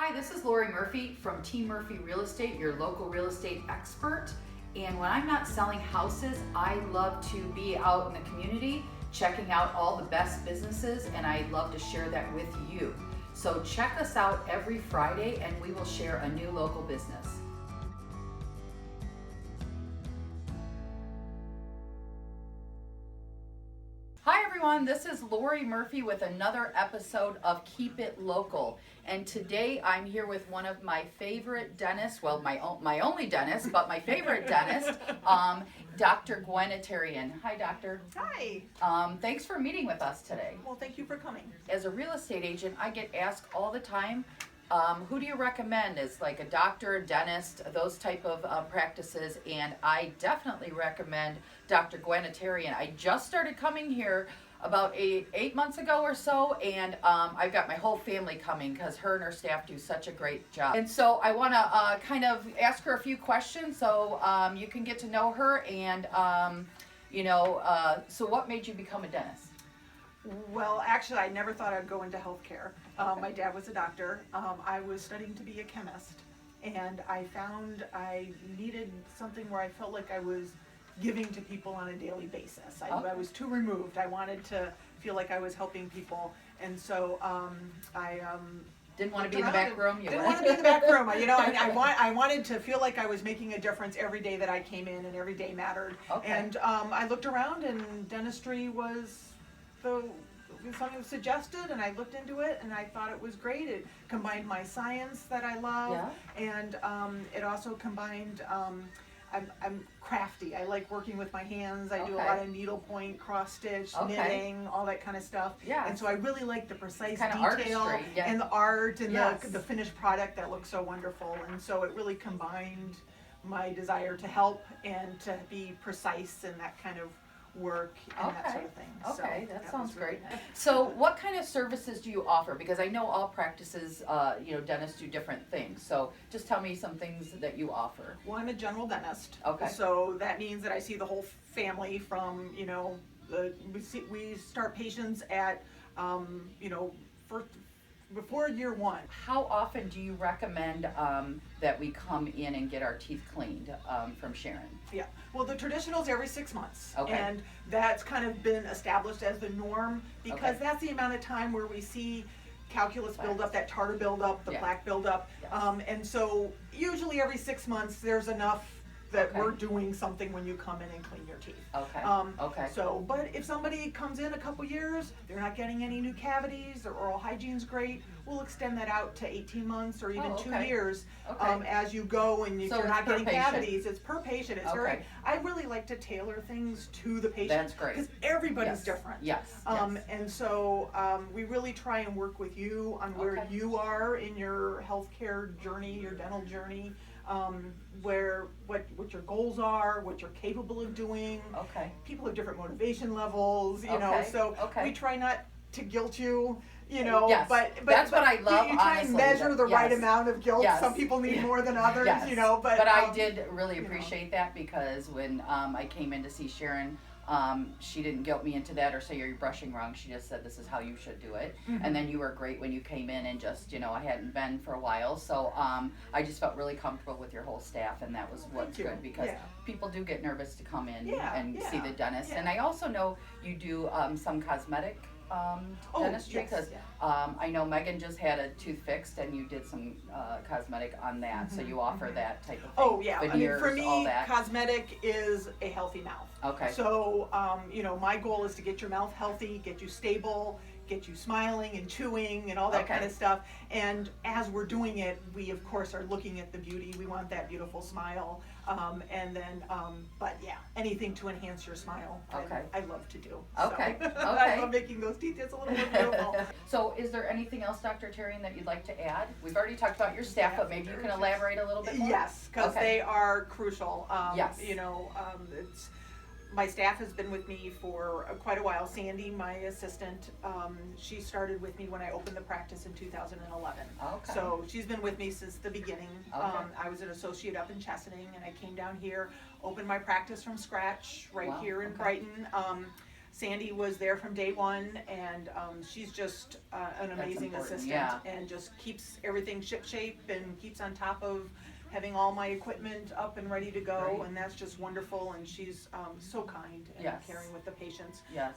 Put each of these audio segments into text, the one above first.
Hi, this is Lori Murphy from Team Murphy Real Estate, your local real estate expert. And when I'm not selling houses, I love to be out in the community, checking out all the best businesses, and I love to share that with you. So check us out every Friday and we will share a new local business. Hi everyone, this is Lori Murphy with another episode of Keep It Local. And today I'm here with one of my favorite dentists, well my only dentist, but my favorite dentist, Dr. Gwen Attarian. Hi doctor. Hi. Thanks for meeting with us today. Well, thank you for coming. As a real estate agent, I get asked all the time, who do you recommend as like a doctor, a dentist, those type of practices, and I definitely recommend Dr. Gwen Attarian. I just started coming here about eight months ago or so, and I've got my whole family coming because her and her staff do such a great job. And so I want to kind of ask her a few questions so you can get to know her, and so what made you become a dentist? Well, actually, I never thought I'd go into healthcare. My dad was a doctor. I was studying to be a chemist, and I found I needed something where I felt like I was giving to people on a daily basis. I was too removed. I wanted to feel like I was helping people, and so I didn't want to be in the back room. Didn't want to be in the back room. I wanted to feel like I was making a difference every day that I came in, and every day mattered. Okay. And I looked around, and dentistry was something was suggested, and I looked into it, and I thought it was great. It combined my science that I love, and it also combined. I'm crafty. I like working with my hands. I do a lot of needlepoint, cross stitch, knitting, all that kind of stuff. Yeah. And so I really like the precise kind of detail artistry, and the art and the finished product that looks so wonderful. And so it really combined my desire to help and to be precise in that kind of work and that sort of thing. Okay, so that sounds really great. nice. So what kind of services do you offer? Because I know all practices, dentists do different things. So just tell me some things that you offer. Well, I'm a general dentist. Okay. So that means that I see the whole family from, we start patients at, before year one. How often do you recommend that we come in and get our teeth cleaned from Sharon? Yeah, well, the traditional's every 6 months. Okay. And that's kind of been established as the norm because that's the amount of time where we see calculus build up, that tartar build up, the plaque build up. Yes. And so usually every 6 months there's enough that we're doing something when you come in and clean your teeth. Okay. So, but if somebody comes in a couple years, they're not getting any new cavities, their oral hygiene's great, we'll extend that out to 18 months or even 2 years as you go. And if you're not getting cavities, it's per patient. It's very. I really like to tailor things to the patient. That's great. Because everybody's different. Yes. And so we really try and work with you on where you are in your healthcare journey, your dental journey. What your goals are, what you're capable of doing. Okay. People have different motivation levels, so we try not to guilt you, Yes. but that's what I love. You try honestly, and measure the right amount of guilt. Yes. Some people need more than others, but I did really appreciate that because when I came in to see Sharon, she didn't guilt me into that or say you're brushing wrong. She just said this is how you should do it. Mm-hmm. And then you were great when you came in and just, I hadn't been for a while. So I just felt really comfortable with your whole staff, and that was what's good because people do get nervous to come in and see the dentist. And I also know you do some cosmetic dentistry because I know Megan just had a tooth fixed and you did some cosmetic on that, so you offer that type of thing. Veneers, for me, all that. cosmetic is a healthy mouth. Okay. So my goal is to get your mouth healthy, get you stable, get you smiling and chewing and all that kind of stuff. And as we're doing it, we of course are looking at the beauty. We want that beautiful smile. But anything to enhance your smile, I love to do. Okay. So, I love making those teeth just a little more beautiful. So is there anything else, Dr. Attarian, that you'd like to add? We've already talked about your staff, but maybe you can elaborate a little bit more? Yes, because they are crucial. Yes. My staff has been with me for quite a while. Sandy, my assistant, she started with me when I opened the practice in 2011. Okay. So she's been with me since the beginning. Okay. I was an associate up in Chesaning, and I came down here, opened my practice from scratch here in Brighton. Sandy was there from day one, and she's just an amazing important, assistant, yeah. and just keeps everything shipshape and keeps on top of having all my equipment up and ready to go, Great. and that's just wonderful. And she's so kind and Yes. caring with the patients. Yes.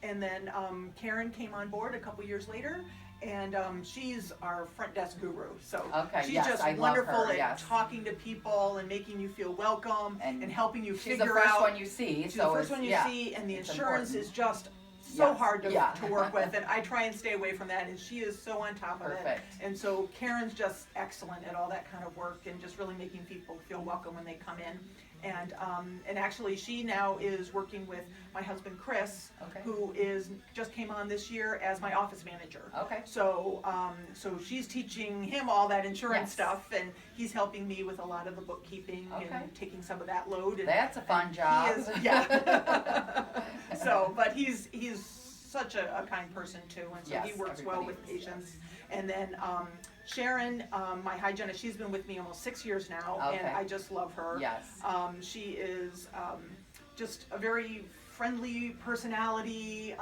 And then Karen came on board a couple years later, and she's our front desk guru. So Okay, she's yes, just I love wonderful her, at yes. talking to people and making you feel welcome and helping you She's figure the first out. one you see. She's So the first it's, one you yeah, see, and the it's insurance important. is just so Yes, hard to, yeah. to work with, and I try and stay away from that, and she is so on top of it. Perfect. And so Karen's just excellent at all that kind of work, and just really making people feel welcome when they come in. And actually she now is working with my husband Chris, Okay. who just came on this year as my office manager. Okay. So she's teaching him all that insurance Yes. stuff, and he's helping me with a lot of the bookkeeping Okay. and taking some of that load. And That's a fun and job. He is, yeah. But he's such a kind person too, and so Yes, he works well everybody with is, patients. And then Sharon, my hygienist, she's been with me almost 6 years now, and Okay. I just love her. Yes. She is just a very friendly personality.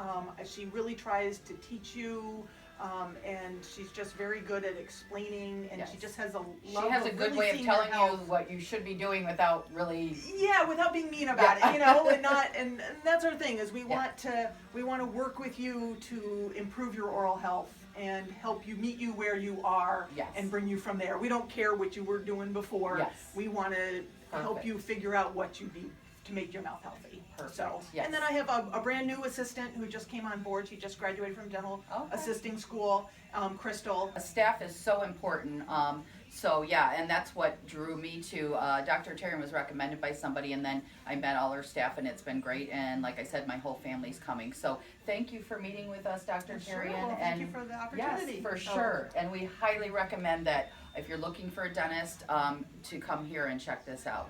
She really tries to teach you. And she's just very good at explaining, and Yes. she just has a love She has a of good really way of seeing your telling you health. what you should be doing without really. Yeah, without being mean about Yeah. it, you know, and not, and that's our thing, is we Yeah. want to work with you to improve your oral health and help you meet you where you are, Yes. and bring you from there. We don't care what you were doing before. Yes. We want to help Perfect. you figure out what you need to make your mouth healthy. Perfect. So, Yes. and then I have a brand new assistant who just came on board. She just graduated from dental Okay. assisting school, Crystal. Staff is so important. So yeah, and that's what drew me to Dr. Attarian was recommended by somebody, and then I met all her staff, and it's been great. And like I said, my whole family's coming. So thank you for meeting with us, Dr. Sure, Attarian. well, thank you for the opportunity. Yes, for So- sure. And we highly recommend that if you're looking for a dentist, to come here and check this out.